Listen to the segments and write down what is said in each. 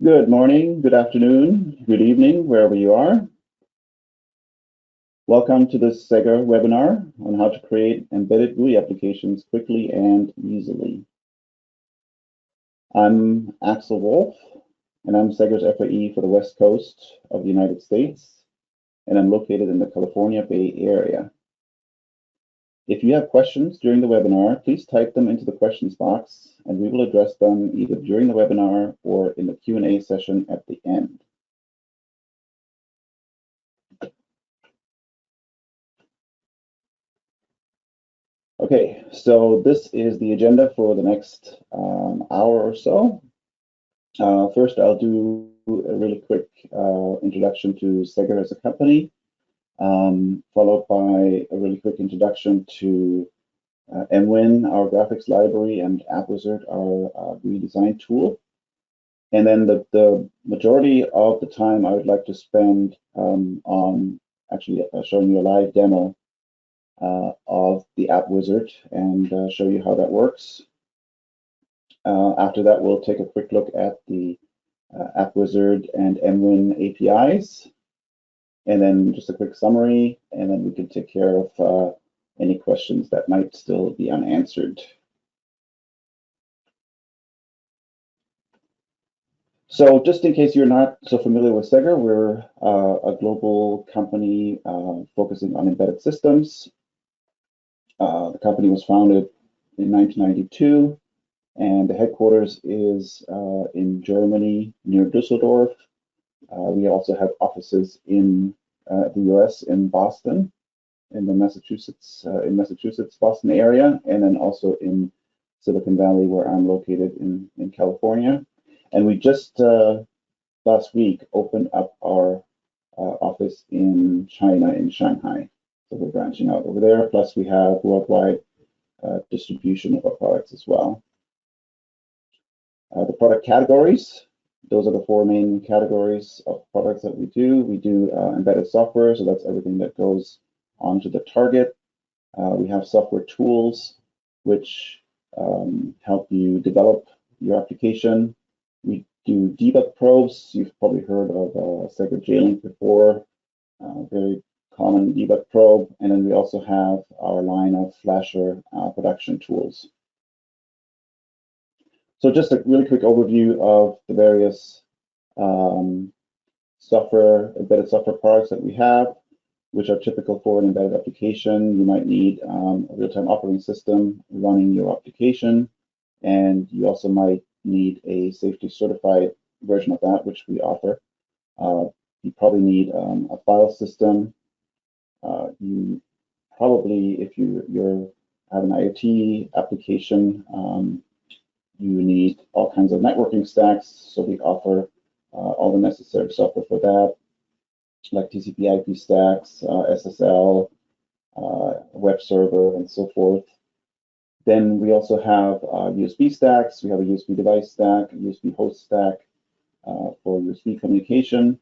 Good morning, good afternoon, good evening, wherever you are. Welcome to this SEGGER webinar on how to create embedded GUI applications quickly and easily. I'm Axel Wolf, and I'm SEGGER's FAE for the West Coast of the United States, and I'm located in the California Bay Area. If you have questions during the webinar, please type them into the questions box, and we will address them either during the webinar or in the Q&A session at the end. Okay, so this is the agenda for the next hour or so. First, I'll do a really quick introduction to SEGGER as a company, followed by a really quick introduction to mwin, our graphics library, and AppWizard, our GUI design tool. And then the majority of the time I would like to spend on actually showing you a live demo of the AppWizard and show you how that works. After that, we'll take a quick look at the AppWizard and mwin APIs, and then just a quick summary, and then we can take care of any questions that might still be unanswered. So just in case you're not so familiar with SEGGER, we're a global company focusing on embedded systems. The company was founded in 1992, and the headquarters is in Germany, near Düsseldorf. We also have offices in the US, in Boston, in the Massachusetts, Boston area, and then also in Silicon Valley, where I'm located in California. And we just last week opened up our office in China, in Shanghai. So we're branching out over there. Plus, we have worldwide distribution of our products as well. The product categories, those are the four main categories of products that we do. We do embedded software, so that's everything that goes onto the target. We have software tools, which help you develop your application. We do debug probes. You've probably heard of SEGGER J-Link before, very common debug probe. And then we also have our line of Flasher production tools. So just a really quick overview of the various embedded software products that we have, which are typical for an embedded application. You might need a real-time operating system running your application, and you also might need a safety certified version of that, which we offer. You probably need a file system. You probably, if you have an IoT application, you need all kinds of networking stacks. So we offer all the necessary software for that, like TCP/IP stacks, SSL, web server, and so forth. Then we also have USB stacks. We have a USB device stack, a USB host stack for USB communication.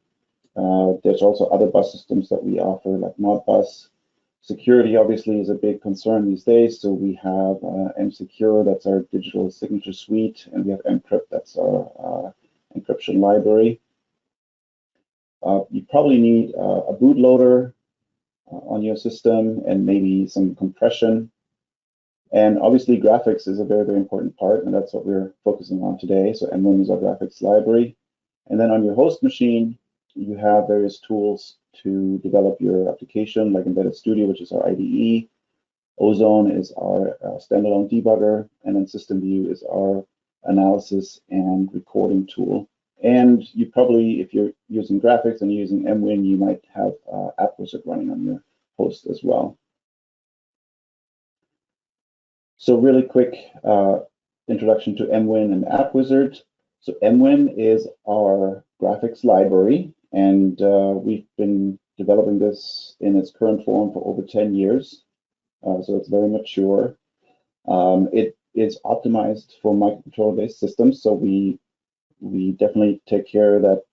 There's also other bus systems that we offer, like Modbus. Security obviously is a big concern these days, so we have mSecure, that's our digital signature suite, and we have mCrypt, that's our encryption library. You probably need a bootloader on your system and maybe some compression. And obviously graphics is a very, very important part, and that's what we're focusing on today. So mwin is our graphics library. And then on your host machine, you have various tools to develop your application, like Embedded Studio, which is our IDE. Ozone is our standalone debugger, and then System View is our analysis and recording tool. And you probably, if you're using graphics and using mwin, you might have AppWizard running on your host as well. So really quick introduction to mwin and AppWizard. So mwin is our graphics library, and we've been developing this in its current form for over 10 years. So it's very mature. It is optimized for microcontroller-based systems, so we definitely take care that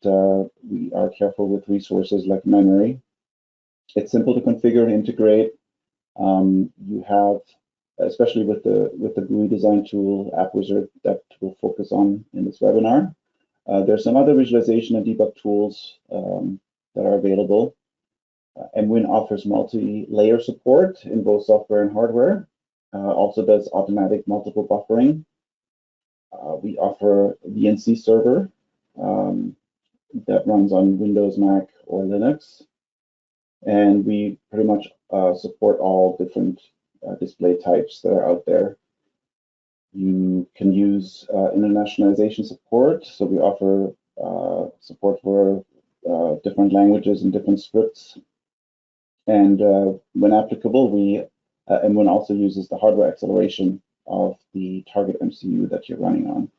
we are careful with resources like memory. It's simple to configure and integrate. You have, especially with the GUI design tool, AppWizard, that we'll focus on in this webinar. There's some other visualization and debug tools that are available. mwin offers multi-layer support in both software and hardware. Also does automatic multiple buffering. We offer VNC server that runs on Windows, Mac, or Linux. And we pretty much support all different display types that are out there. You can use internationalization support. So we offer support for different languages and different scripts. And when applicable, mwin also uses the hardware acceleration of the target MCU that you're running on.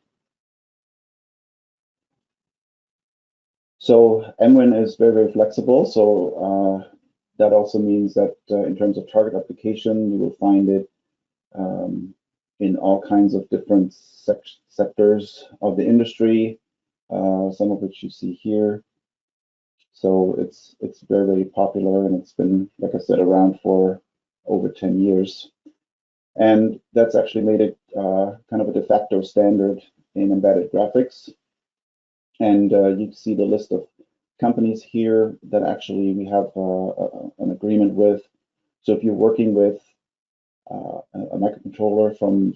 So mwin is very, very flexible. So that also means that in terms of target application, you will find it in all kinds of different sectors of the industry, some of which you see here. So it's very, very popular, and it's been, like I said, around for over 10 years. And that's actually made it kind of a de facto standard in embedded graphics. And you see the list of companies here that actually we have an agreement with. So if you're working with a microcontroller from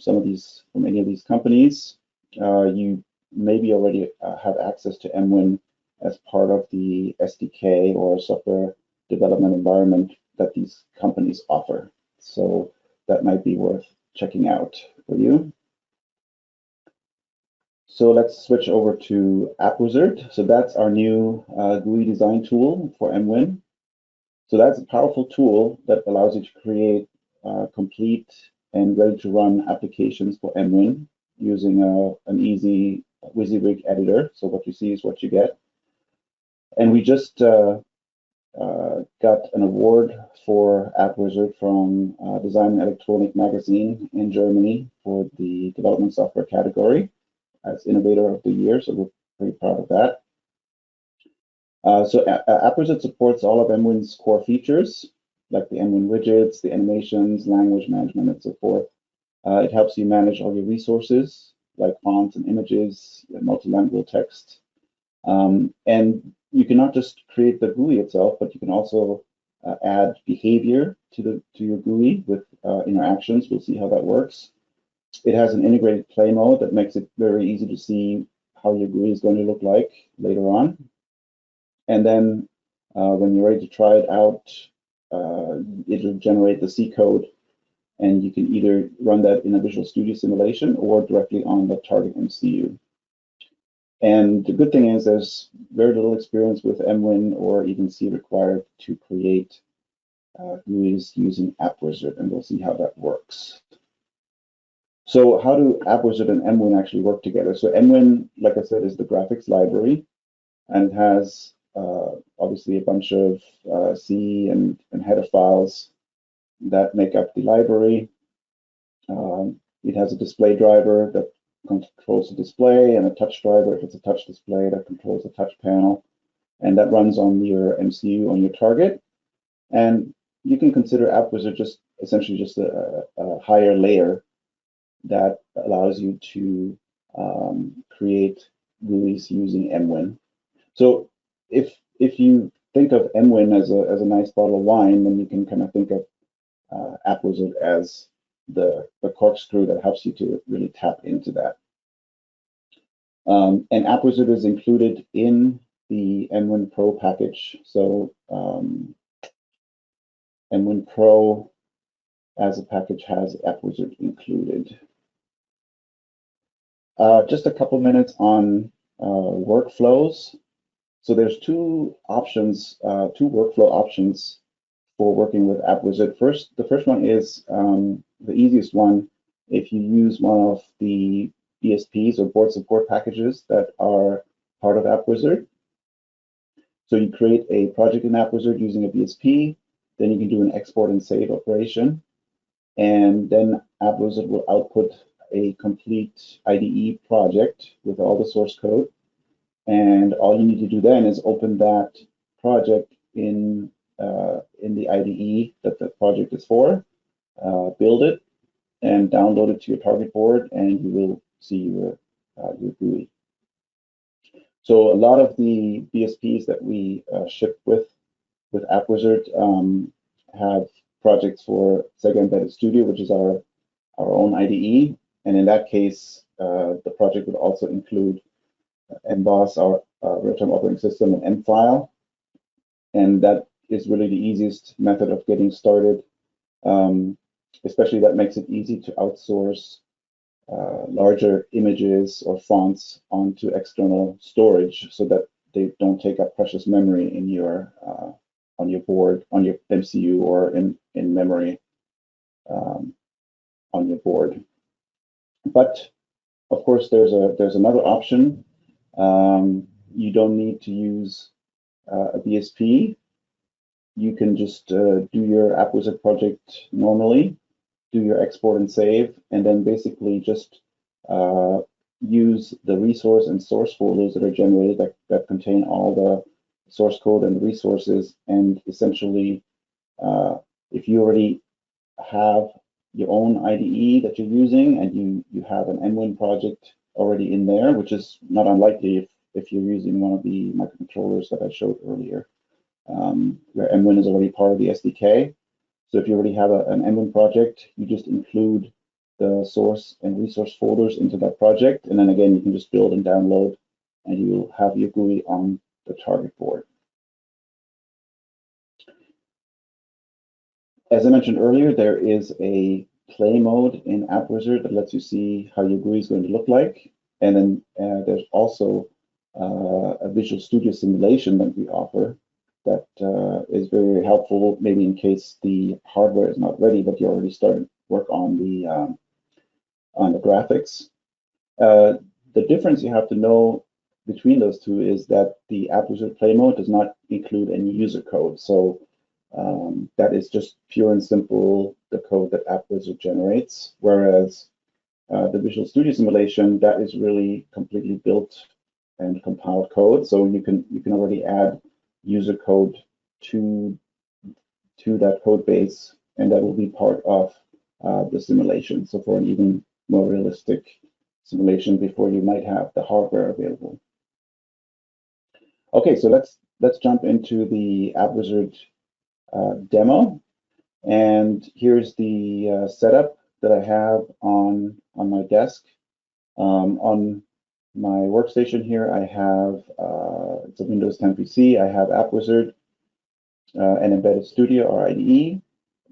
any of these companies, you maybe already have access to mwin as part of the SDK or software development environment that these companies offer. So that might be worth checking out for you. So let's switch over to AppWizard. So that's our new GUI design tool for mwin. So that's a powerful tool that allows you to create complete and ready-to-run applications for mwin using an easy WYSIWYG editor. So what you see is what you get. And we just got an award for AppWizard from Design and Electronic Magazine in Germany for the development software category as Innovator of the Year. So we're pretty proud of that. So AppWizard supports all of mwin's core features, like the mwin widgets, the animations, language management, and so forth. It helps you manage all your resources, like fonts and images, multilingual text. And you can not just create the GUI itself, but you can also add behavior to your GUI with interactions. We'll see how that works. It has an integrated play mode that makes it very easy to see how your GUI is going to look like later on. And then when you're ready to try it out, it'll generate the C code, and you can either run that in a Visual Studio simulation or directly on the target MCU. And the good thing is there's very little experience with mwin or even C required to create GUIs using AppWizard, and we'll see how that works. So how do AppWizard and mwin actually work together? So mwin, like I said, is the graphics library, and it has obviously a bunch of C and header files that make up the library. It has a display driver that controls the display, and a touch driver if it's a touch display that controls the touch panel, and that runs on your MCU on your target. And you can consider AppWizard just essentially just a higher layer that allows you to create GUIs using mwin. So if you think of mwin as a nice bottle of wine, then you can kind of think of AppWizard as the corkscrew that helps you to really tap into that. And AppWizard is included in the mwin Pro package. So mwin Pro as a package has AppWizard included. Just a couple minutes on workflows. So there's two options, two workflow options for working with AppWizard. The first one is the easiest one. If you use one of the BSPs or board support packages that are part of AppWizard. So you create a project in AppWizard using a BSP, then you can do an export and save operation, and then AppWizard will output a complete IDE project with all the source code. And all you need to do then is open that project in the IDE that the project is for, build it, and download it to your target board, and you will see your GUI. So a lot of the BSPs that we ship with AppWizard have projects for SEGGER Embedded Studio, which is our own IDE. And in that case, the project would also include NBOS, our real-time operating system, and mFile. And that is really the easiest method of getting started. Especially that makes it easy to outsource larger images or fonts onto external storage so that they don't take up precious memory in your on your board, on your MCU, or in memory on your board. But of course, there's another option. You don't need to use a BSP. You can just do your AppWizard project normally, do your export and save, and then basically just use the resource and source folders that are generated that contain all the source code and the resources. And essentially, if you already have your own IDE that you're using and you have an mwin project already in there, which is not unlikely if you're using one of the microcontrollers that I showed earlier, where mwin is already part of the SDK. So if you already have an mwin project, you just include the source and resource folders into that project, and then again you can just build and download, and you will have your GUI on the target board. As I mentioned earlier, there is a play mode in AppWizard that lets you see how your GUI is going to look like. And then there's also a Visual Studio simulation that we offer that is very helpful, maybe in case the hardware is not ready, but you already started work on the graphics. The difference you have to know between those two is that the AppWizard play mode does not include any user code. So that is just pure and simple the code that AppWizard generates, whereas the Visual Studio simulation, that is really completely built and compiled code. So you can already add user code to that code base, and that will be part of the simulation. So for an even more realistic simulation before you might have the hardware available. Okay, so let's jump into the AppWizard demo, and here's the setup that I have on my desk. On my workstation here, I have it's a Windows 10 PC. I have AppWizard and Embedded Studio, or IDE.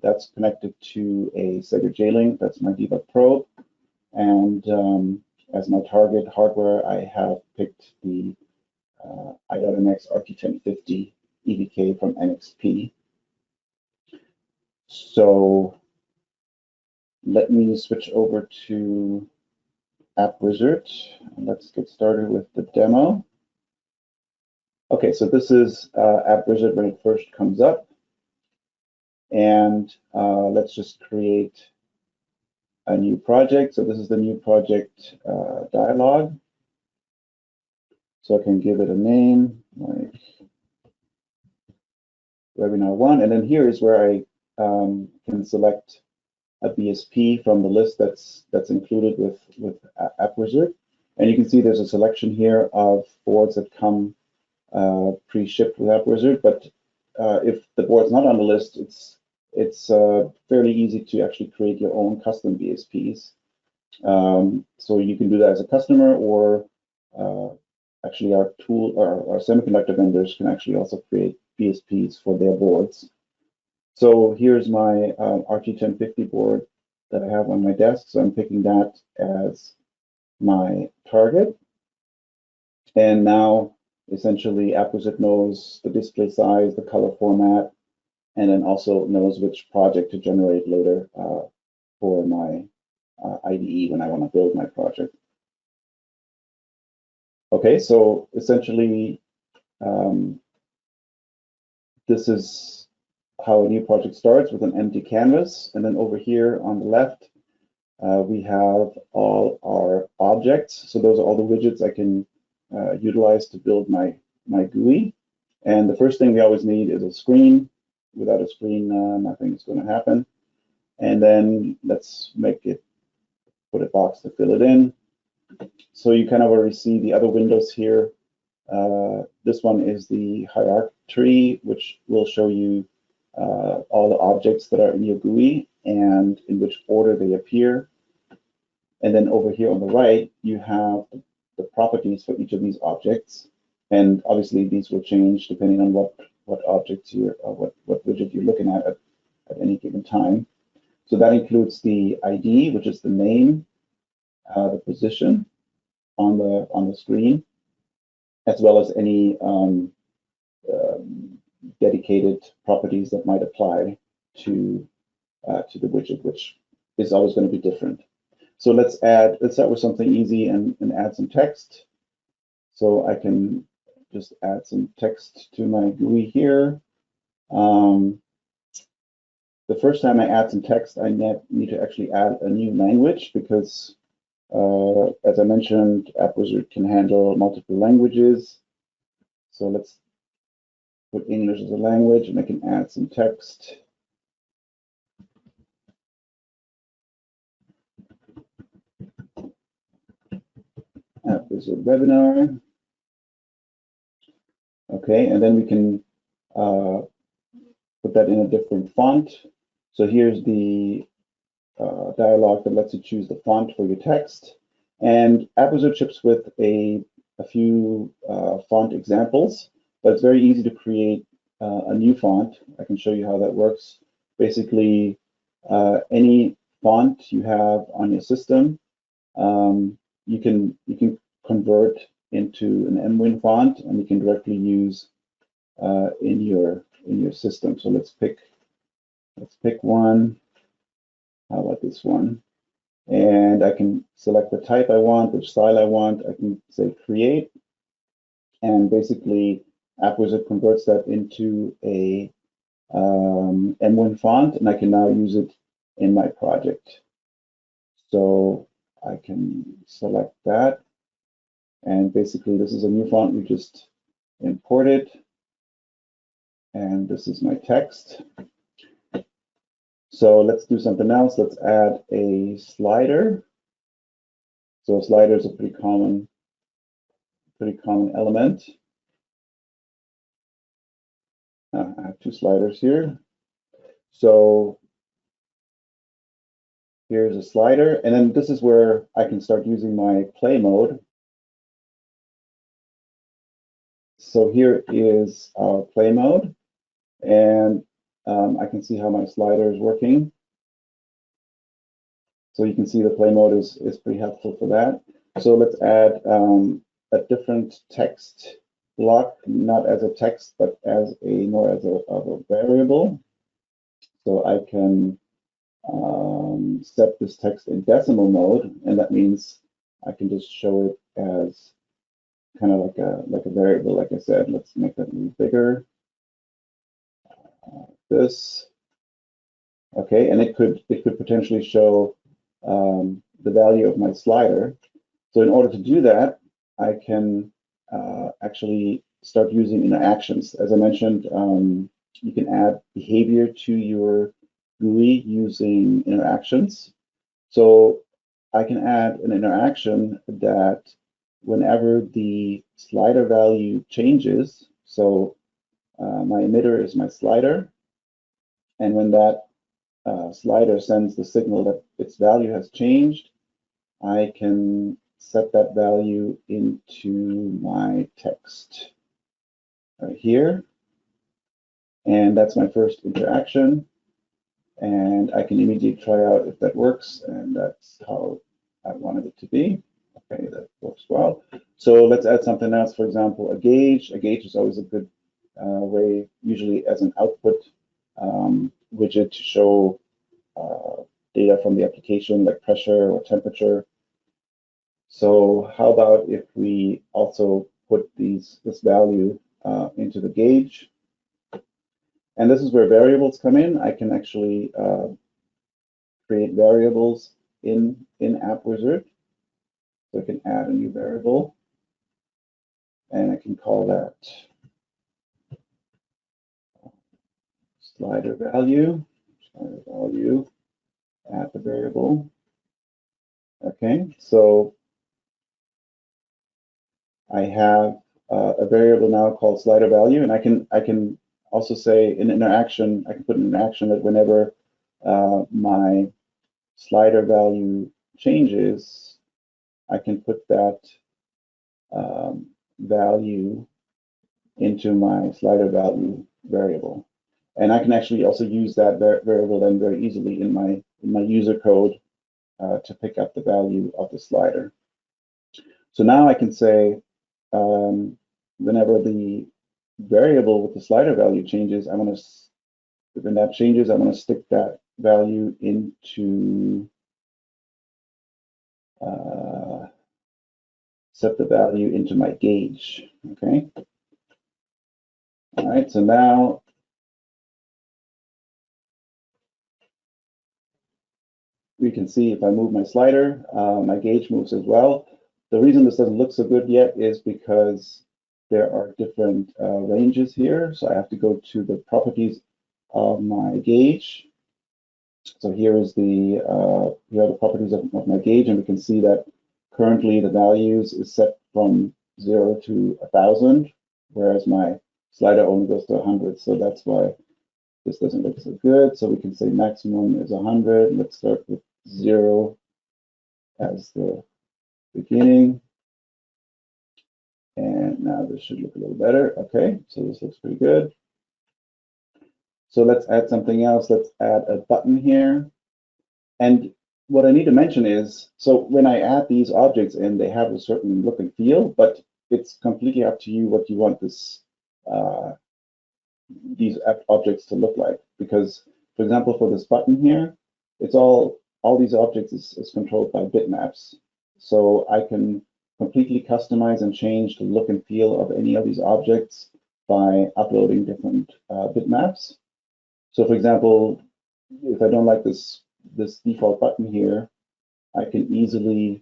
That's connected to a SEGGER J-Link. That's my debug probe. And as my target hardware, I have picked the i.MX RT1050 EVK from NXP. So let me switch over to AppWizard. Let's get started with the demo. Okay, so this is AppWizard when it first comes up. And let's just create a new project. So this is the new project dialog. So I can give it a name, like Webinar 1. And then here is where I can select a BSP from the list that's included with AppWizard. And you can see there's a selection here of boards that come pre-shipped with AppWizard. But if the board's not on the list, it's fairly easy to actually create your own custom BSPs. So you can do that as a customer, or actually our tool, our semiconductor vendors can actually also create BSPs for their boards. So here's my RT1050 board that I have on my desk. So I'm picking that as my target. And now essentially AppWizard knows the display size, the color format, and then also knows which project to generate later for my IDE when I want to build my project. Okay, so essentially this is how a new project starts, with an empty canvas. And then over here on the left, we have all our objects. So those are all the widgets I can utilize to build my GUI. And the first thing we always need is a screen. Without a screen, nothing is going to happen. And then let's put a box to fill it in. So you kind of already see the other windows here This one is the hierarchy tree, which will show you all the objects that are in your GUI and in which order they appear. And then over here on the right, you have the properties for each of these objects. And obviously these will change depending on what objects what widget you're looking at any given time. So that includes the ID, which is the name, the position on the screen, as well as any dedicated properties that might apply to the widget, which is always going to be different. So let's start with something easy and add some text. So I can just add some text to my GUI here. The first time I add some text, I need to actually add a new language because, as I mentioned, AppWizard can handle multiple languages. So let's put English as a language, and I can add some text. AppWizard webinar. Okay, and then we can put that in a different font. So here's the dialog that lets you choose the font for your text. And AppWizard ships with a few font examples, but it's very easy to create a new font. I can show you how that works. Basically, any font you have on your system, you can convert into an mwin font, and you can directly use in your system. So let's pick one. How about this one? And I can select the type I want, which style I want. I can say create, and basically AppWizard converts that into a mwin font, and I can now use it in my project. So I can select that, and basically this is a new font we just imported, and this is my text. So let's do something else. Let's add a slider. So a slider is a pretty common element. I have two sliders here. So here's a slider, and then this is where I can start using my play mode. So here is our play mode, and I can see how my slider is working. So you can see the play mode is pretty helpful for that. So let's add a different text block, not as a text, but as more as a variable. So I can set this text in decimal mode, and that means I can just show it as kind of like a variable, like I said. Let's make that a little bigger. This. Okay, and it could potentially show the value of my slider. So in order to do that, I can actually start using interactions. As I mentioned, you can add behavior to your GUI using interactions. So I can add an interaction that whenever the slider value changes, so my emitter is my slider, and when that slider sends the signal that its value has changed, I can set that value into my text right here. And that's my first interaction. And I can immediately try out if that works, and that's how I wanted it to be. Okay, that works well. So let's add something else, for example, a gauge. A gauge is always a good way, usually as an output widget to show data from the application, like pressure or temperature. So how about if we also put this value into the gauge? And this is where variables come in. I can actually create variables in AppWizard. So I can add a new variable, and I can call that slider value, add the variable. Okay, so I have a variable now called slider value, and I can also say in interaction, I can put an interaction that whenever my slider value changes, I can put that value into my slider value variable. And I can actually also use that variable then very easily in my user code to pick up the value of the slider. So now I can say whenever the variable with the slider value changes, when that changes, I want to stick that value into set the value into my gauge. Okay. All right. So now we can see if I move my slider, my gauge moves as well. The reason this doesn't look so good yet is because there are different ranges here. So I have to go to the properties of my gauge. So here are the properties of my gauge, and we can see that currently the values is set from 0 to 1,000, whereas my slider only goes to 100. So that's why this doesn't look so good. So we can say maximum is 100. Let's start with 0 as the beginning. And now this should look a little better. Okay, so this looks pretty good. So let's add something else. Let's add a button here. And what I need to mention is, so when I add these objects in, they have a certain look and feel, but it's completely up to you what you want these objects to look like. Because, for example, for this button here, it's all these objects is controlled by bitmaps. So I can completely customize and change the look and feel of any of these objects by uploading different bitmaps. So, for example, if I don't like this default button here, I can easily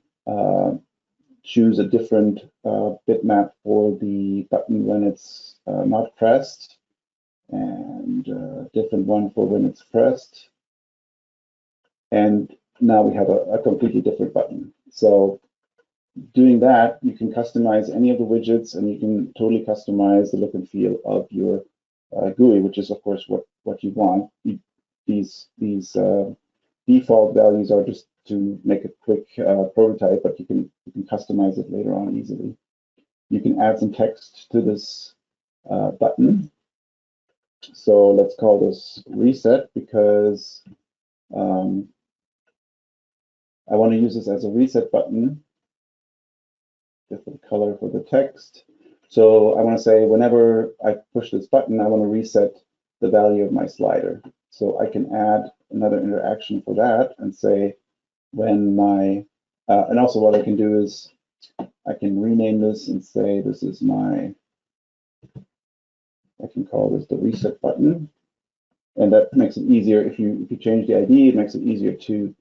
choose a different bitmap for the button when it's not pressed, and a different one for when it's pressed. And now we have a completely different button. So doing that, you can customize any of the widgets, and you can totally customize the look and feel of your GUI, which is, of course, what you want. These default values are just to make a quick prototype, but you can customize it later on easily. You can add some text to this button. So let's call this reset, because I want to use this as a reset button. Different color for the text. So I want to say whenever I push this button, I want to reset the value of my slider. So I can add another interaction for that and say when my, and also what I can do is I can rename this and say this is my, I can call this the reset button. And that makes it easier. If you change the ID, it makes it easier to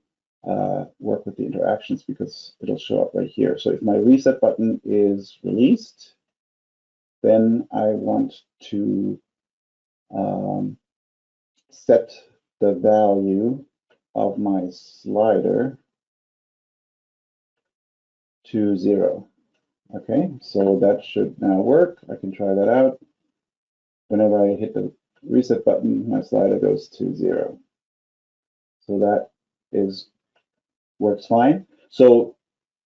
work with the interactions, because it'll show up right here. So if my reset button is released, then I want to set the value of my slider to 0. Okay, so that should now work. I can try that out. Whenever I hit the reset button, my slider goes to 0. So that works fine. So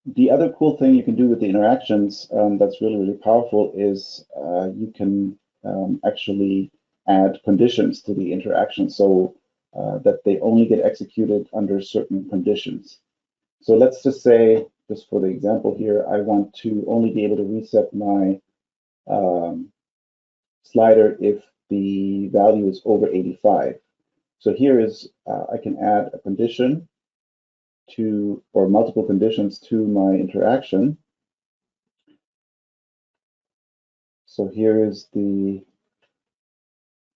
the other cool thing you can do with the interactions that's really, really powerful is you can actually add conditions to the interaction, so that they only get executed under certain conditions. So let's just say, just for the example here, I want to only be able to reset my slider if the value is over 85. So here is, I can add a condition to, or multiple conditions to my interaction. So here is the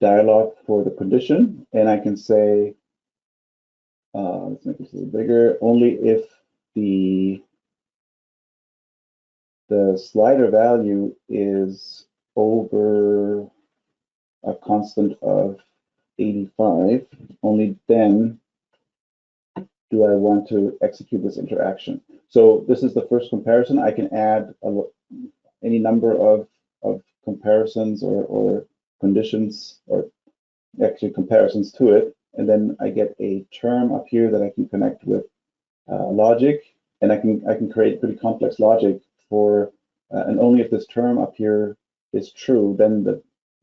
dialog for the condition, and I can say, let's make this a little bigger, only if the slider value is over a constant of 85, only then do I want to execute this interaction. So this is the first comparison. I can add any number of comparisons or conditions, or actually comparisons to it. And then I get a term up here that I can connect with logic, and I can create pretty complex logic for, and only if this term up here is true, then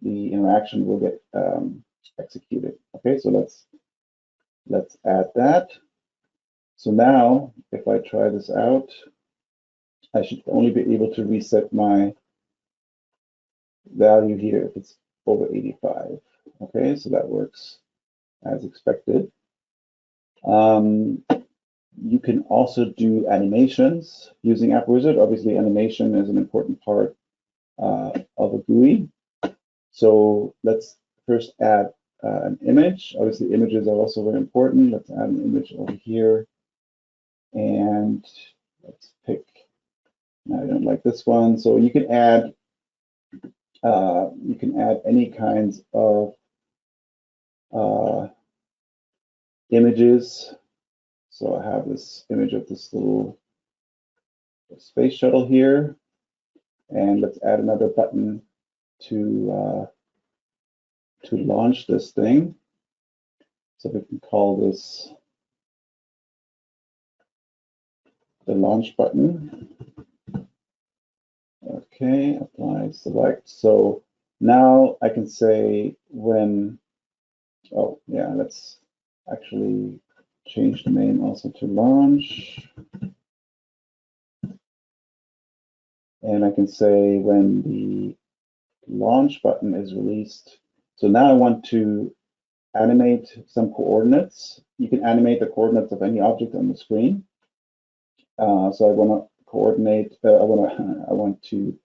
the interaction will get executed. Okay, so let's add that. So now, if I try this out, I should only be able to reset my value here if it's over 85. Okay, so that works as expected. You can also do animations using AppWizard. Obviously, animation is an important part of a GUI. So let's first add an image. Obviously, images are also very important. Let's add an image over here. And let's pick, I don't like this one. So you can add any kinds of images. So I have this image of this little space shuttle here, and let's add another button to launch this thing. So we can call this the launch button. Okay, apply, select. So now I can say when, oh yeah, let's actually change the name also to launch. And I can say when the launch button is released. So now I want to animate some coordinates. You can animate the coordinates of any object on the screen. So I want to coordinate, I want to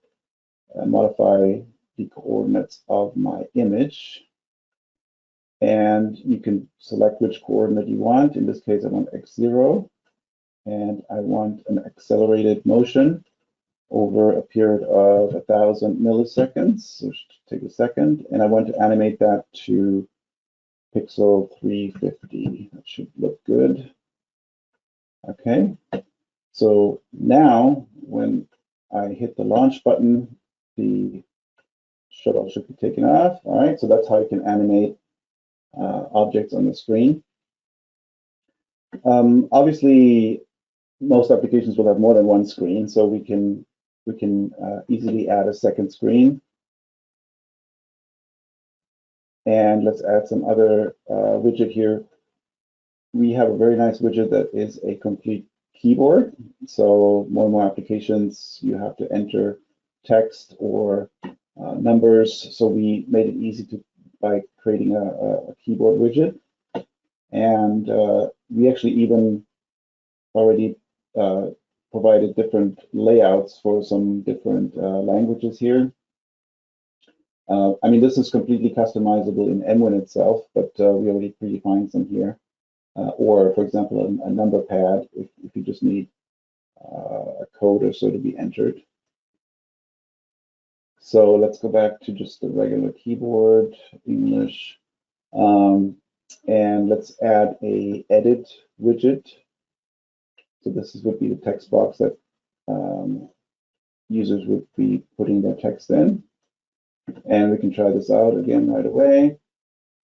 modify the coordinates of my image. And you can select which coordinate you want. In this case, I want x0, and I want an accelerated motion over a period of 1,000 milliseconds, which should take a second. And I want to animate that to pixel 350. That should look good. Okay. So now when I hit the launch button, the shuttle should be taken off. All right. So that's how you can animate objects on the screen. Obviously, most applications will have more than one screen, so we can easily add a second screen. And let's add some other widget here. We have a very nice widget that is a complete keyboard. So more and more applications, you have to enter text or numbers. So we made it easy by creating a keyboard widget. And we actually even already provided different layouts for some different languages here. I mean, this is completely customizable in mwin itself, but we already predefined some here. Or, for example, a number pad if you just need a code or so to be entered. So let's go back to just the regular keyboard, English. And let's add a edit widget. So this would be the text box that users would be putting their text in. And we can try this out again right away.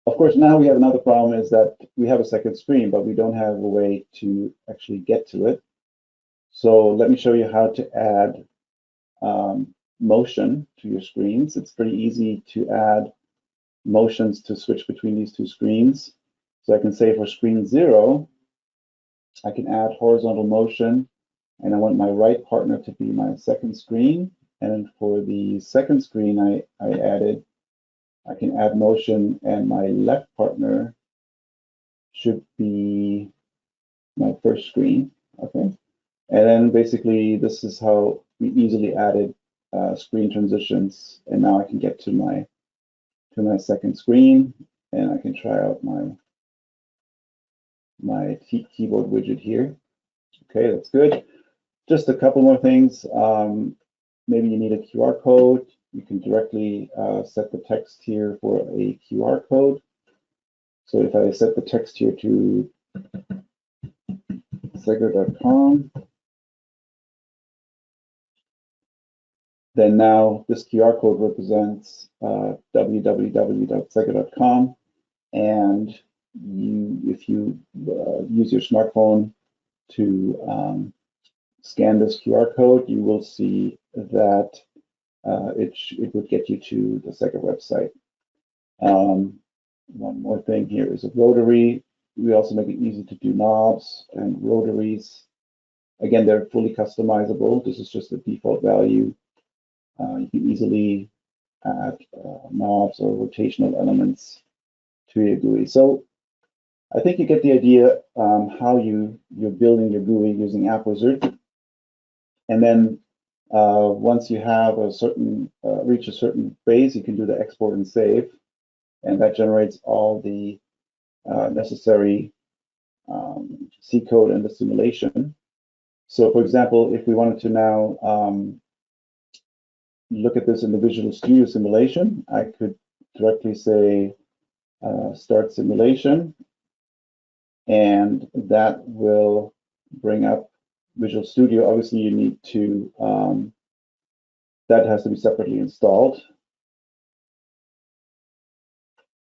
Of course, now we have another problem is that we have a second screen, but we don't have a way to actually get to it. So let me show you how to add motion to your screens. It's pretty easy to add motions to switch between these two screens. So I can say for screen 0, I can add horizontal motion, and I want my right partner to be my second screen. And for the second screen I can add motion, and my left partner should be my first screen. Okay. And then basically this is how we easily added screen transitions. And now I can get to my second screen, and I can try out my keyboard widget here. Okay, that's good. Just a couple more things. Maybe you need a QR code. You can directly set the text here for a QR code. So if I set the text here to SEGGER.com, then now this QR code represents www.segger.com, and if you use your smartphone to scan this QR code, you will see that it would get you to the SEGGER website. One more thing here is a rotary. We also make it easy to do knobs and rotaries. Again, they're fully customizable. This is just the default value. You can easily add knobs or rotational elements to your GUI. So I think you get the idea how you're building your GUI using AppWizard. And then once you have a certain reach a certain phase, you can do the export and save, and that generates all the necessary C code and the simulation. So, for example, if we wanted to now look at this in the Visual Studio simulation, I could directly say start simulation, and that will bring up Visual Studio. Obviously, you need to, that has to be separately installed.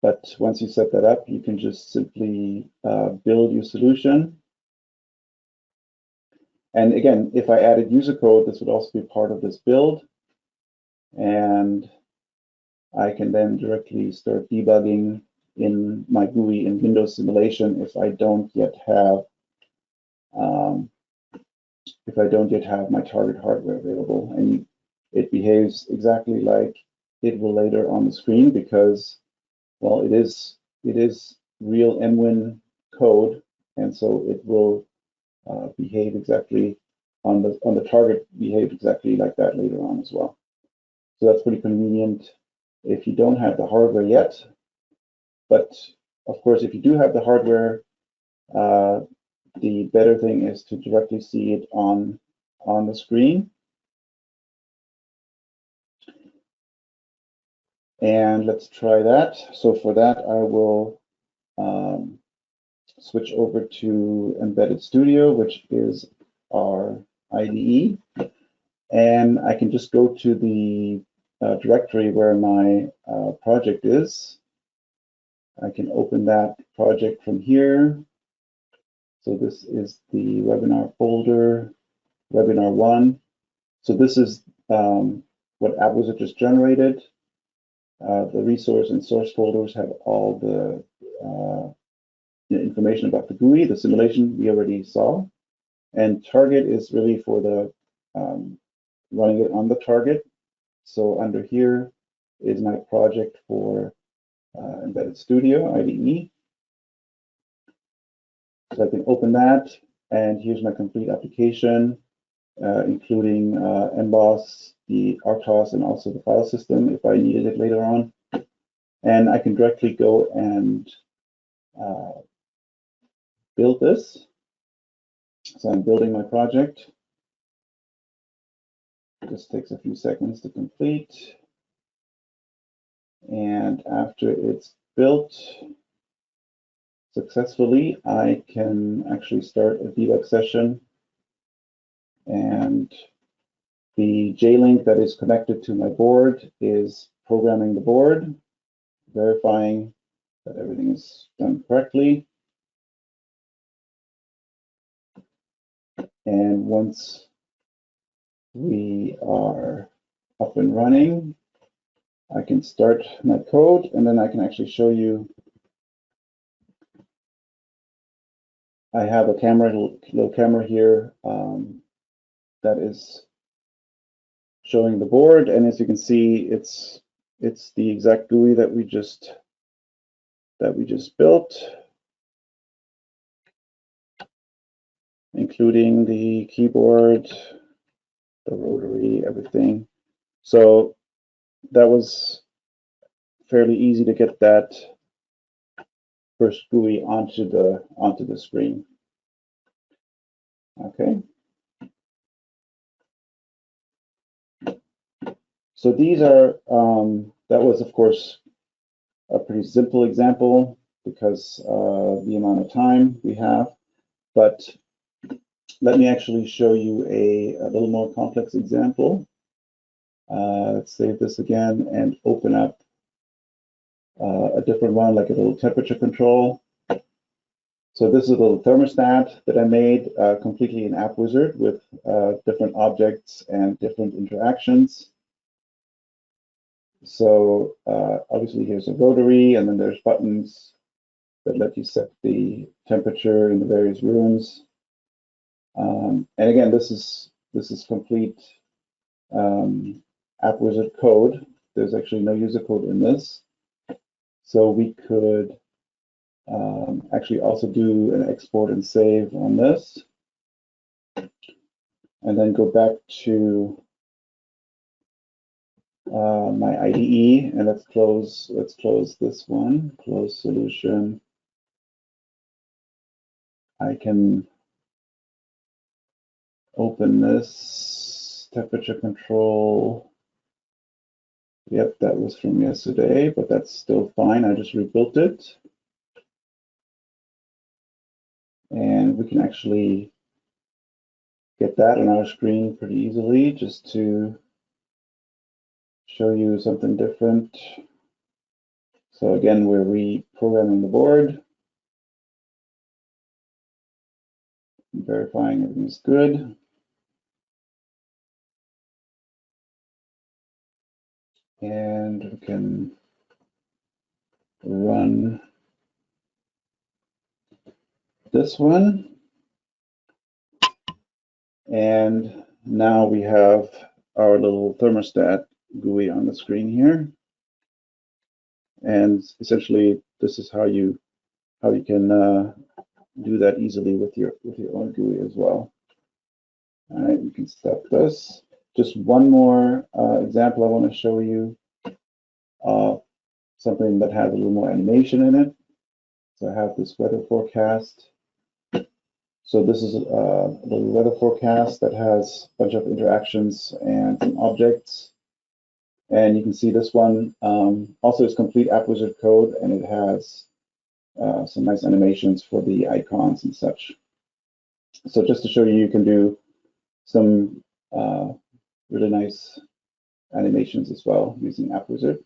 But once you set that up, you can just simply build your solution. And again, if I added user code, this would also be part of this build. And I can then directly start debugging in my GUI in Windows simulation if I don't yet have my target hardware available. And it behaves exactly like it will later on the screen, because, well, it is real mwin code, and so it will behave exactly on the target, behave exactly like that later on as well. So that's pretty convenient if you don't have the hardware yet. But of course, if you do have the hardware, the better thing is to directly see it on the screen. And let's try that. So for that, I will switch over to Embedded Studio, which is our IDE. And I can just go to the directory where my project is. I can open that project from here. So this is the webinar folder, webinar 1. So this is what AppWizard just generated. The resource and source folders have all the information about the GUI. The simulation we already saw. And target is really for the running it on the target. So under here is my project for Embedded Studio, IDE. So I can open that, and here's my complete application, including Emboss, the RTOS, and also the file system if I needed it later on. And I can directly go and build this. So I'm building my project. This takes a few seconds to complete. And after it's built successfully, I can actually start a debug session. And the J-link that is connected to my board is programming the board, verifying that everything is done correctly. And once we are up and running, I can start my code, and then I can actually show you. I have a little camera here that is showing the board, and as you can see, it's the exact GUI that we just built, including the keyboard, the rotary, everything. So that was fairly easy to get that first GUI onto the screen. Okay. So these are that was of course a pretty simple example because the amount of time we have, but let me actually show you a little more complex example. Let's save this again and open up a different one, like a little temperature control. So this is a little thermostat that I made completely in AppWizard with different objects and different interactions. So obviously here's a rotary, and then there's buttons that let you set the temperature in the various rooms. And again, this is complete AppWizard code. There's actually no user code in this. So we could actually also do an export and save on this, and then go back to my IDE, and let's close this one, close solution. I can open this temperature control. Yep, that was from yesterday, but that's still fine. I just rebuilt it. And we can actually get that on our screen pretty easily, just to show you something different. So again, we're reprogramming the board, verifying everything's good. And we can run this one. And now we have our little thermostat GUI on the screen here. And essentially, this is how you can do that easily with your own GUI as well. All right, we can stop this. Just one more example I want to show you. Something that has a little more animation in it. So I have this weather forecast. So this is a little weather forecast that has a bunch of interactions and some objects. And you can see this one also is complete AppWizard code, and it has some nice animations for the icons and such. So just to show you, you can do some really nice animations as well using AppWizard.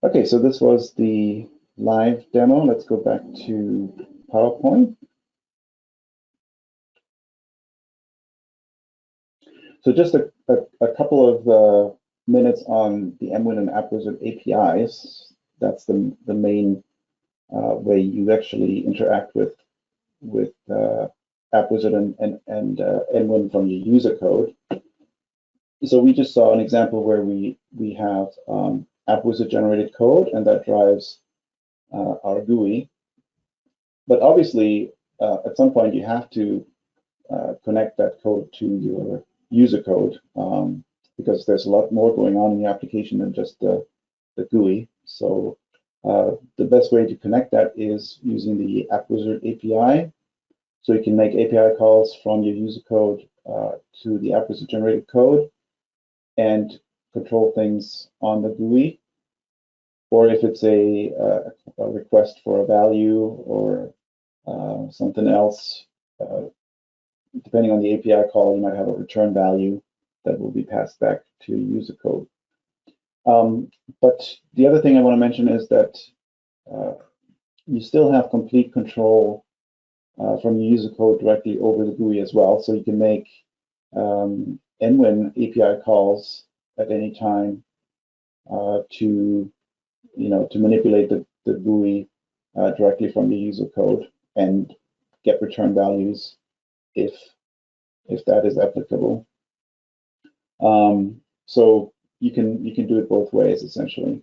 Okay, so this was the live demo. Let's go back to PowerPoint. So just a couple of minutes on the mwin and AppWizard APIs. That's the main way you actually interact with AppWizard and mwin from your user code. So we just saw an example where we have AppWizard generated code, and that drives our GUI. But obviously, at some point, you have to connect that code to your user code because there's a lot more going on in the application than just the GUI. So the best way to connect that is using the AppWizard API. So you can make API calls from your user code to the AppWizard generated code and control things on the GUI. Or if it's a request for a value or something else, depending on the API call, you might have a return value that will be passed back to user code. But the other thing I want to mention is that you still have complete control from your user code directly over the GUI as well. So you can make mwin API calls at any time to manipulate the GUI directly from the user code and get return values if that is applicable. So you can do it both ways essentially.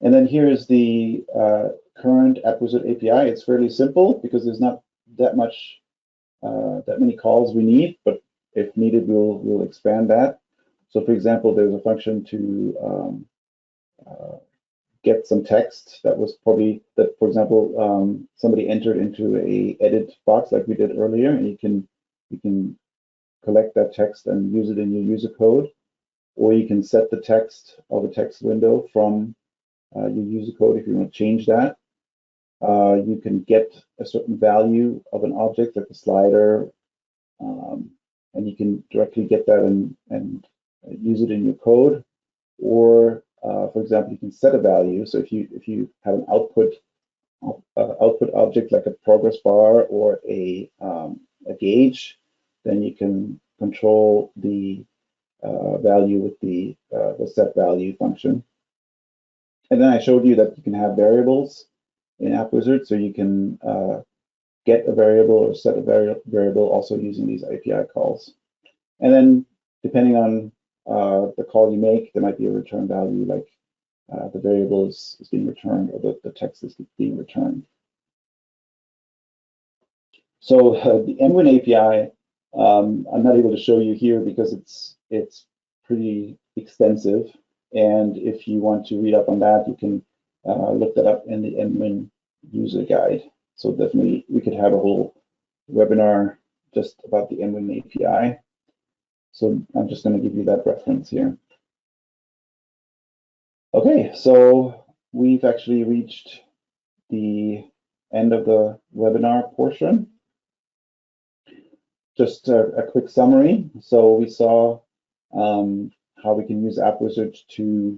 And then here is the current AppWizard API. It's fairly simple because there's not that many calls we need, but if needed, we'll expand that. So for example, there's a function to get some text that was probably that, for example, somebody entered into a edit box like we did earlier, and you can collect that text and use it in your user code, or you can set the text of a text window from your user code if you want to change that. You can get a certain value of an object like a slider, and you can directly get that and use it in your code. Or, for example, you can set a value. So if you have an output object like a progress bar or a gauge, then you can control the value with the set value function. And then I showed you that you can have variables in AppWizard, so you can get a variable or set a variable also using these API calls. And then depending on the call you make, there might be a return value, like the variable is being returned or the text is being returned. So the mwin API, I'm not able to show you here because it's pretty extensive. And if you want to read up on that, you can look that up in the mwin user guide. So definitely we could have a whole webinar just about the mwin API. So I'm just going to give you that reference here. Okay, so we've actually reached the end of the webinar portion. Just a quick summary. So we saw how we can use AppWizard to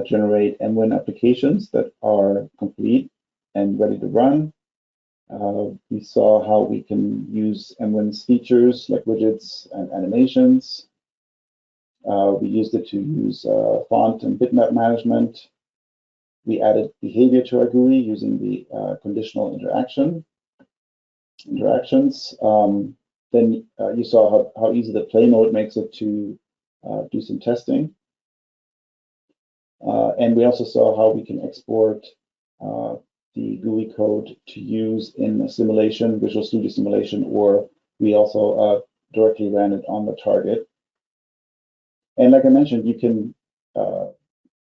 generate mwin applications that are complete and ready to run. We saw how we can use mwin's features like widgets and animations. We used it to use font and bitmap management. We added behavior to our GUI using the conditional interactions. Then you saw how easy the play mode makes it to do some testing. And we also saw how we can export the GUI code to use in a simulation, Visual Studio simulation, or we also directly ran it on the target. And like I mentioned, you can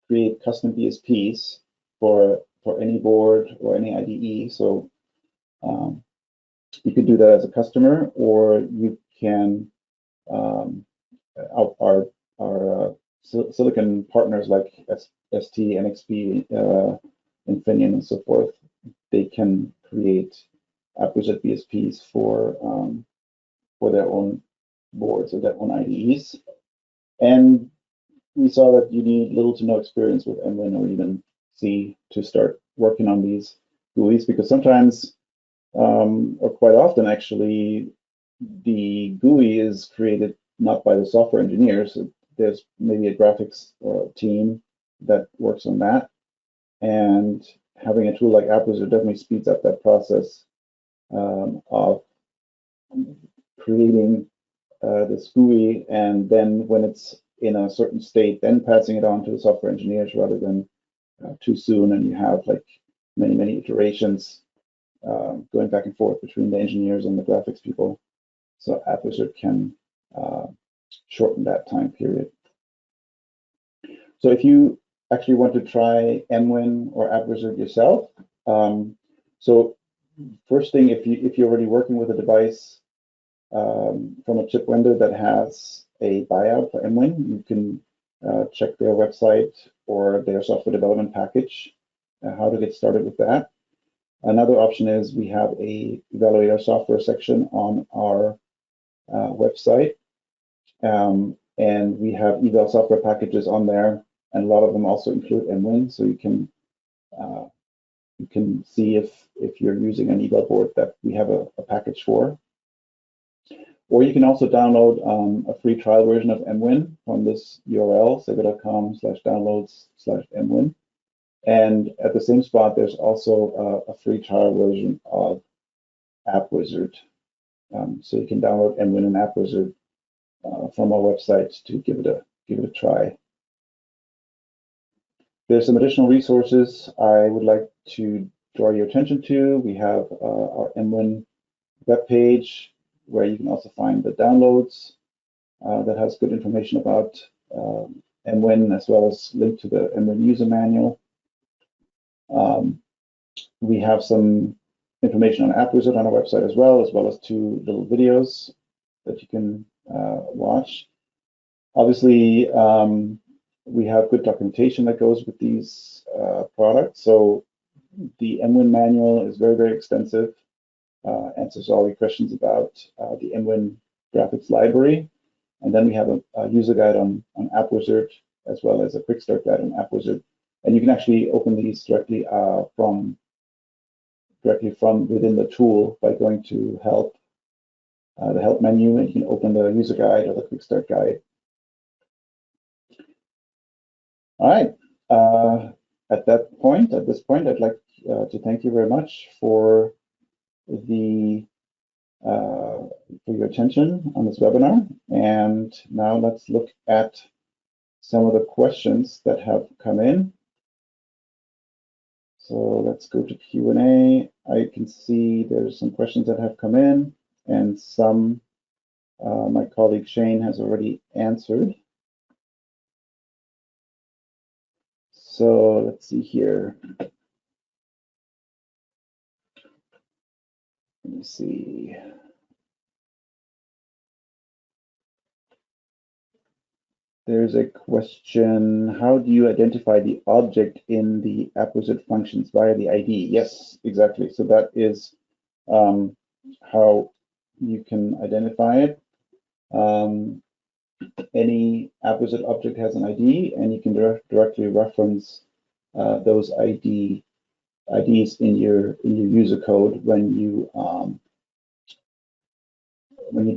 create custom BSPs for any board or any IDE. So you could do that as a customer, or you can our silicon partners like ST, NXP, Infineon, and so forth. They can create AppWizard BSPs for their own boards or their own IDEs. And we saw that you need little to no experience with mwin or even C to start working on these GUIs, because sometimes, or quite often actually, the GUI is created not by the software engineers. There's maybe a graphics team that works on that. And having a tool like AppWizard definitely speeds up that process of creating this GUI, and then when it's in a certain state, then passing it on to the software engineers rather than too soon, and you have like many iterations going back and forth between the engineers and the graphics people. So AppWizard can shorten that time period. So if you actually want to try mwin or AppWizard yourself, so first thing, if you're already working with a device from a chip vendor that has a buyout for mwin, you can check their website or their software development package, how to get started with that. Another option is we have a evaluate our software section on our website, and we have eval software packages on there, and a lot of them also include mwin, so you can see if you're using an eval board that we have a package for. Or you can also download a free trial version of mwin from this URL, segger.com/downloads/mwin. And at the same spot, there's also a free trial version of AppWizard. So you can download mwin and AppWizard from our website to give it a try. There's some additional resources I would like to draw your attention to. We have our mwin webpage, where you can also find the downloads that has good information about mwin, as well as link to the mwin user manual. We have some information on AppWizard on our website as well as 2 little videos that you can watch. Obviously, we have good documentation that goes with these products. So the mwin manual is very extensive. Answers all your questions about the mwin graphics library. And then we have a user guide on AppWizard, as well as a quick start guide on AppWizard. And you can actually open these directly from within the tool by going to help, the help menu, and you can open the user guide or the quick start guide. All right. At this point, I'd like to thank you very much for your attention on this webinar. And now let's look at some of the questions that have come in. So let's go to Q&A. I can see there's some questions that have come in, and some my colleague Shane has already answered. So let's see here. Let me see. There's a question, how do you identify the object in the AppWizard functions via the ID? Yes, exactly. So that is how you can identify it. Any AppWizard object has an ID, and you can directly reference those IDs in your user code when you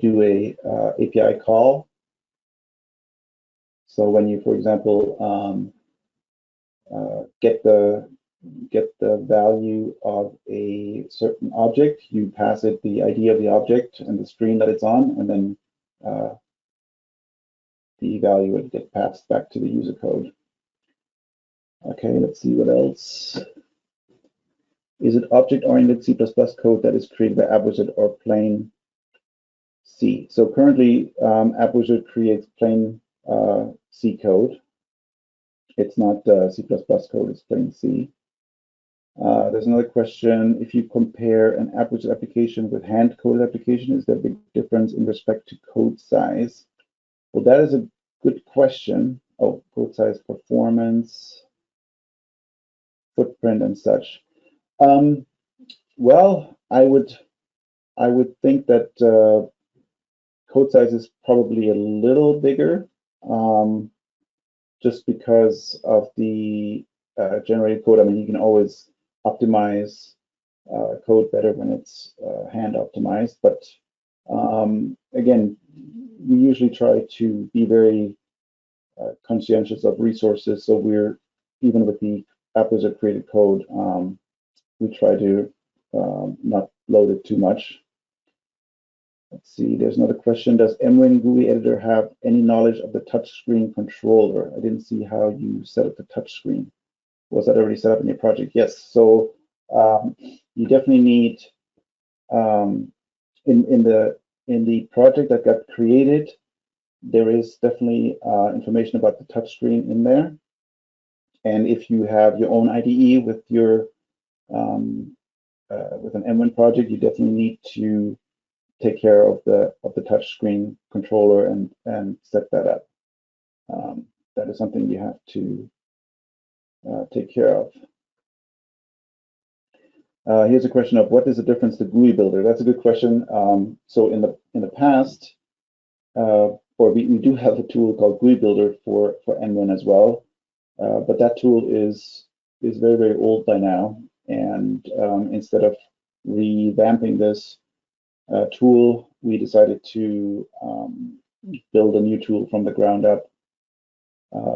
do a API call. So when you, for example, get the value of a certain object, you pass it the ID of the object and the screen that it's on, and then the value would get passed back to the user code. Okay, let's see what else. Is it object-oriented C++ code that is created by AppWizard or plain C? So currently, AppWizard creates plain C code. It's not C++ code, it's plain C. There's another question. If you compare an AppWizard application with hand-coded application, is there a big difference in respect to code size? Well, that is a good question. Oh, code size, performance, footprint, and such. Well, I would think that code size is probably a little bigger, just because of the generated code. I mean, you can always optimize code better when it's hand optimized, but again, we usually try to be very conscientious of resources. So we're, even with the AppWizard created code, we try to not load it too much. Let's see, there's another question. Does mwin GUI editor have any knowledge of the touchscreen controller? I didn't see how you set up the touchscreen. Was that already set up in your project? Yes. So you definitely need, in the project that got created, there is definitely information about the touchscreen in there. And if you have your own IDE with your with an mwin project, you definitely need to take care of the touchscreen controller and set that up. That is something you have to take care of. Here's a question of what is the difference to GUI builder? That's a good question. So in the past, or we do have a tool called GUI builder for mwin as well, but that tool is very, very old by now. And instead of revamping this tool, we decided to build a new tool from the ground up.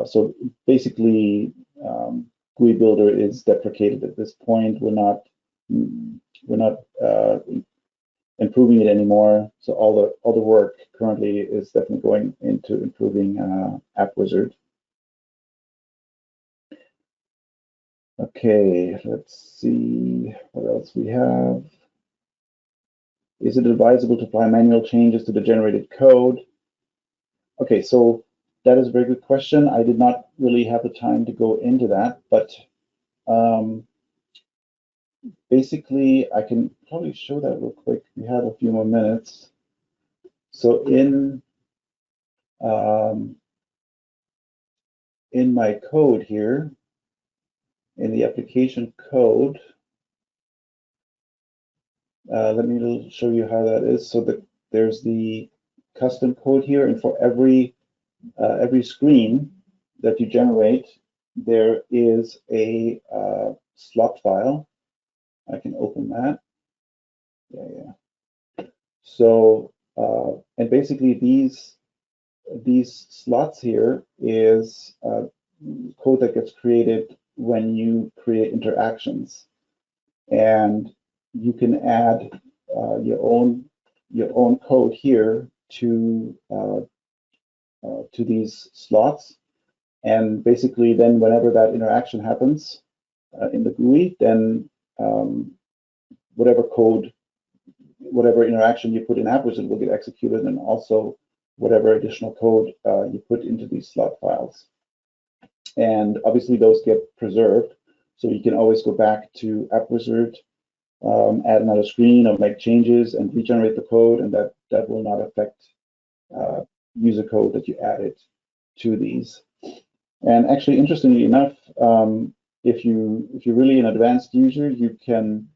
So basically, GUI builder is deprecated at this point. We're not improving it anymore. So all the work currently is definitely going into improving AppWizard. Okay, let's see what else we have. Is it advisable to apply manual changes to the generated code? Okay, so that is a very good question. I did not really have the time to go into that, but basically, I can probably show that real quick. We have a few more minutes. So in my code here, in the application code, let me show you how that is. So there's the custom code here, and for every screen that you generate, there is a slot file. I can open that. Yeah. So, and basically these slots here is code that gets created when you create interactions, and you can add your own code here to these slots, and basically then whenever that interaction happens in the GUI, then whatever interaction you put in AppWizard will get executed, and also whatever additional code you put into these slot files. And obviously those get preserved, so you can always go back to AppWizard, add another screen or make changes and regenerate the code, and that will not affect user code that you added to these. And actually, interestingly enough, if you're really an advanced user, you can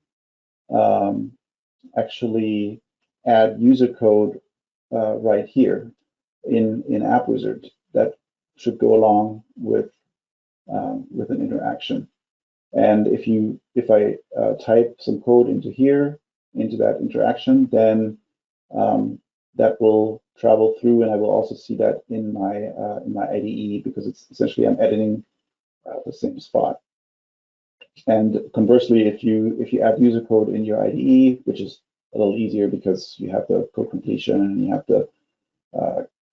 actually add user code right here in AppWizard that should go along with an interaction. And if I type some code into here, into that interaction, then that will travel through, and I will also see that in my IDE, because it's essentially I'm editing the same spot. And conversely, if you add user code in your IDE, which is a little easier because you have the code completion and you have the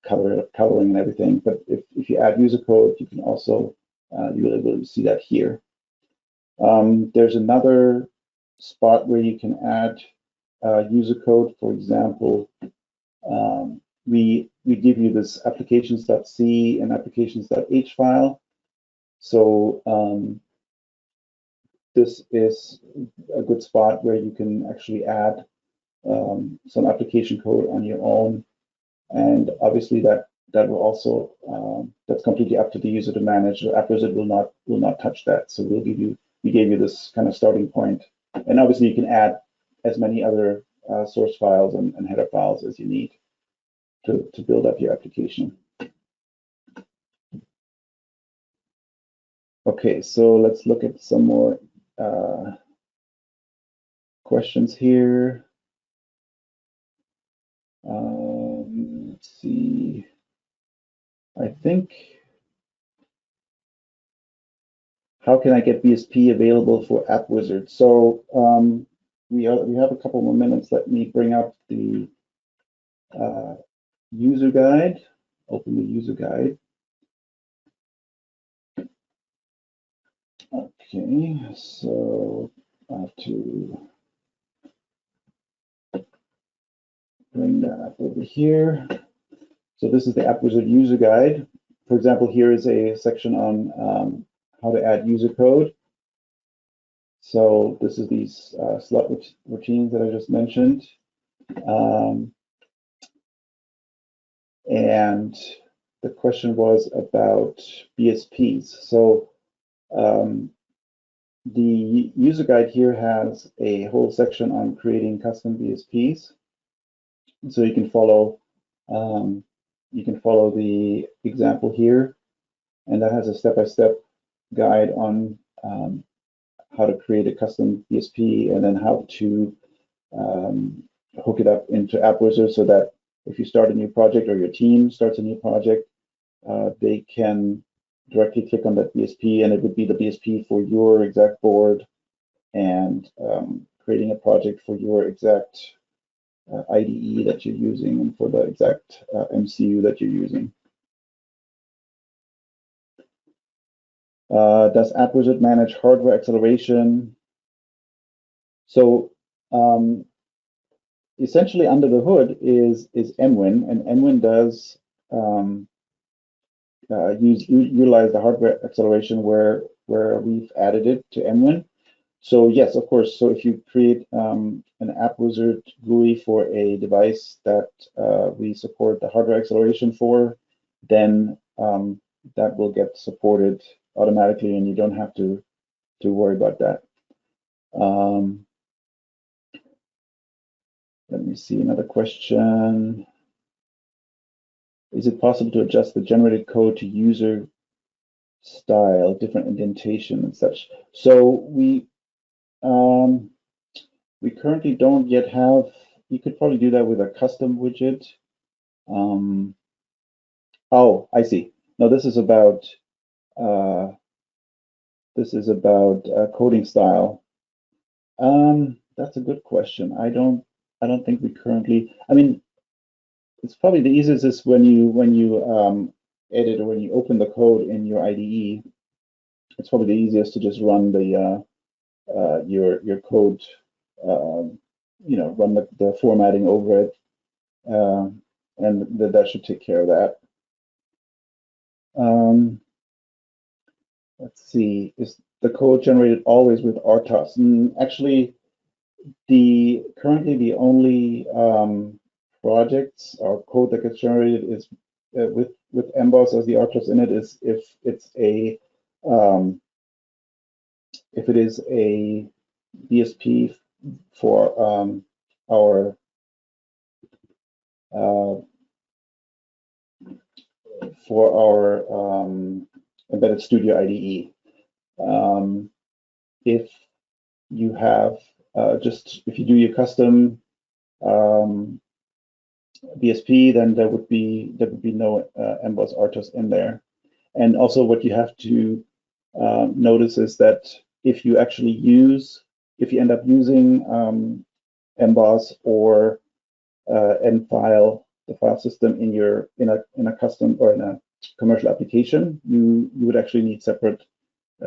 coloring and everything, but if you add user code, you can also you will be able to see that here. There's another spot where you can add user code. For example, we give you this applications.c and applications.h file. So this is a good spot where you can actually add some application code on your own, and obviously that will also that's completely up to the user to manage. AppWizard will not touch that. So we gave you this kind of starting point, and obviously you can add as many other source files and header files as you need to build up your application. Okay, so let's look at some more questions here. Let's see. I think, how can I get BSP available for AppWizard? So we have a couple more minutes. Let me bring up the user guide. Open the user guide. Okay, so I have to bring that up over here. So this is the AppWizard user guide. For example, here is a section on how to add user code. So this is these slot routines that I just mentioned. And the question was about BSPs. So the user guide here has a whole section on creating custom BSPs. So you can follow the example here, and that has a step-by-step guide on how to create a custom BSP, and then how to hook it up into AppWizard, so that if you start a new project or your team starts a new project, they can directly click on that BSP, and it would be the BSP for your exact board, and creating a project for your exact IDE that you're using, and for the exact MCU that you're using. Does AppWizard manage hardware acceleration? So essentially, under the hood is mwin, and mwin does utilize the hardware acceleration where we've added it to mwin. So yes, of course. So if you create an AppWizard GUI for a device that we support the hardware acceleration for, then that will get supported automatically, and you don't have to worry about that. Let me see another question. Is it possible to adjust the generated code to user style, different indentation and such? So we currently don't yet have. You could probably do that with a custom widget. Oh, I see. No, this is about coding style. That's a good question. I don't think we currently. I mean, it's probably the easiest is when you edit or when you open the code in your IDE. It's probably the easiest to just run the your code. Run the formatting over it, and that should take care of that. Let's see, is the code generated always with RTOS? And actually, currently the only projects or code that gets generated is with emboss as the RTOS in it is if it is a BSP for our Embedded Studio IDE. If you have if you do your custom BSP, then there would be no emboss RTOS in there. And also, what you have to notice is that if you end up using emboss or nfile, the file system in a custom or in a commercial application, you would actually need separate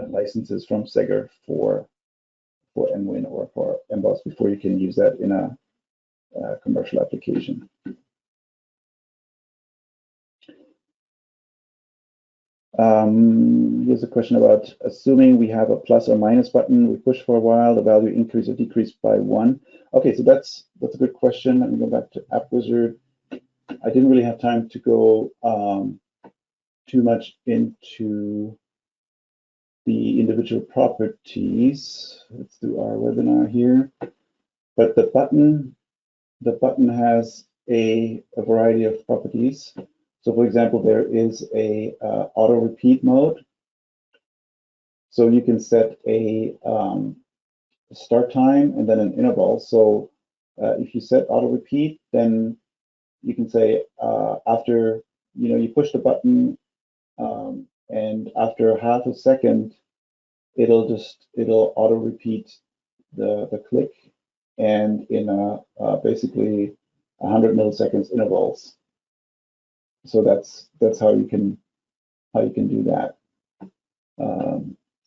licenses from SEGGER for mwin or for emboss before you can use that in a commercial application. Here's a question about assuming we have a plus or minus button, we push for a while, the value increase or decrease by 1. Okay, so that's a good question. Let me go back to AppWizard. I didn't really have time to go too much into the individual properties. Let's do our webinar here. But the button has a variety of properties. So, for example, there is a auto repeat mode. So you can set a start time and then an interval. So if you set auto repeat, then you can say after you push the button and after half a second, it'll auto repeat the click, and in basically 100 milliseconds intervals. So that's how you can do that.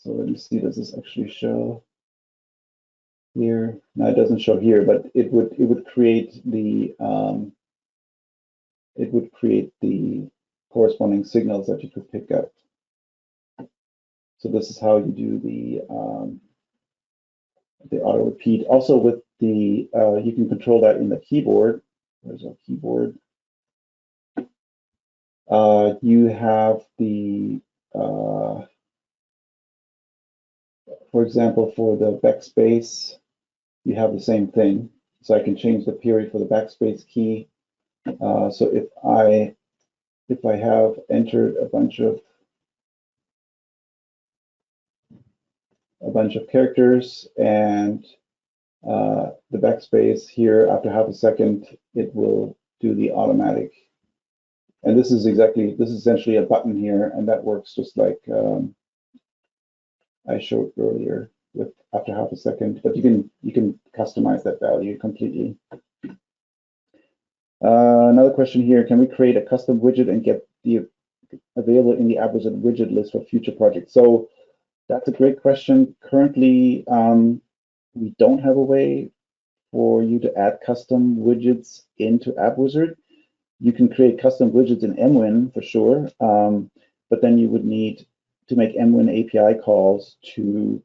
So let me see, does this actually show here? No, it doesn't show here, but it would create the corresponding signals that you could pick up. So this is how you do the auto repeat. Also with the you can control that in the keyboard. There's our keyboard. You have the for example, for the backspace, you have the same thing. So I can change the period for the backspace key. So if I have entered a bunch of characters and the backspace here, after half a second, it will do the automatic. And this is essentially a button here, and that works just like I showed earlier with after half a second. But you can customize that value completely. Another question here: can we create a custom widget and get the available in the AppWizard widget list for future projects? So that's a great question. Currently, we don't have a way for you to add custom widgets into AppWizard. You can create custom widgets in mwin for sure, but then you would need to make mwin API calls to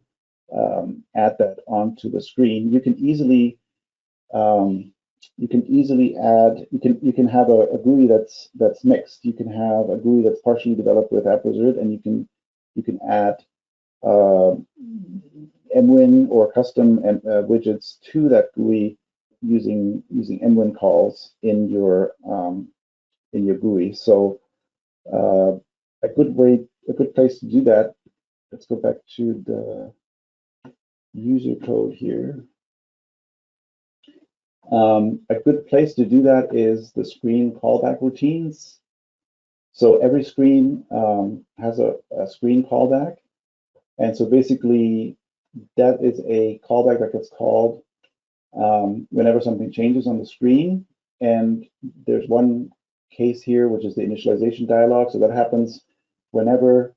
add that onto the screen. You can easily add. You can have a GUI that's mixed. You can have a GUI that's partially developed with AppWizard, and you can add mwin or custom widgets to that GUI using mwin calls in your your GUI. So a good place to do that. Let's go back to the user code here. A good place to do that is the screen callback routines. So every screen has a screen callback. And so basically, that is a callback that gets called whenever something changes on the screen. And there's one case here, which is the initialization dialog. So that happens whenever,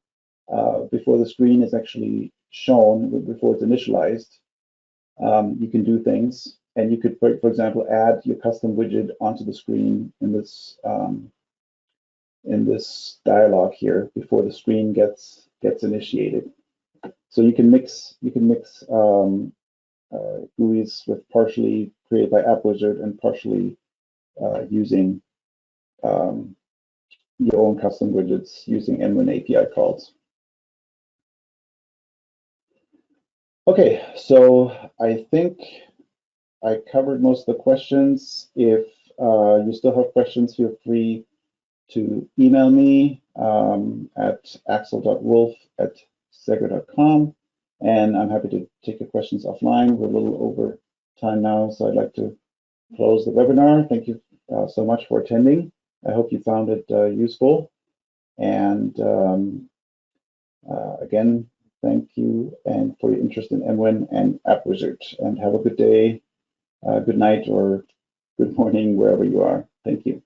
before the screen is actually shown, before it's initialized, you can do things. And you could, for example, add your custom widget onto the screen in this dialog here before the screen gets initiated. So you can mix GUIs with partially created by AppWizard and partially using your own custom widgets using mwin API calls. Okay, so I think I covered most of the questions. If you still have questions, feel free to email me at axel.wolf@segger.com, and I'm happy to take your questions offline. We're a little over time now, so I'd like to close the webinar. Thank you so much for attending. I hope you found it useful. And again, thank you and for your interest in mwin and AppWizard. And have a good day, good night, or good morning, wherever you are. Thank you.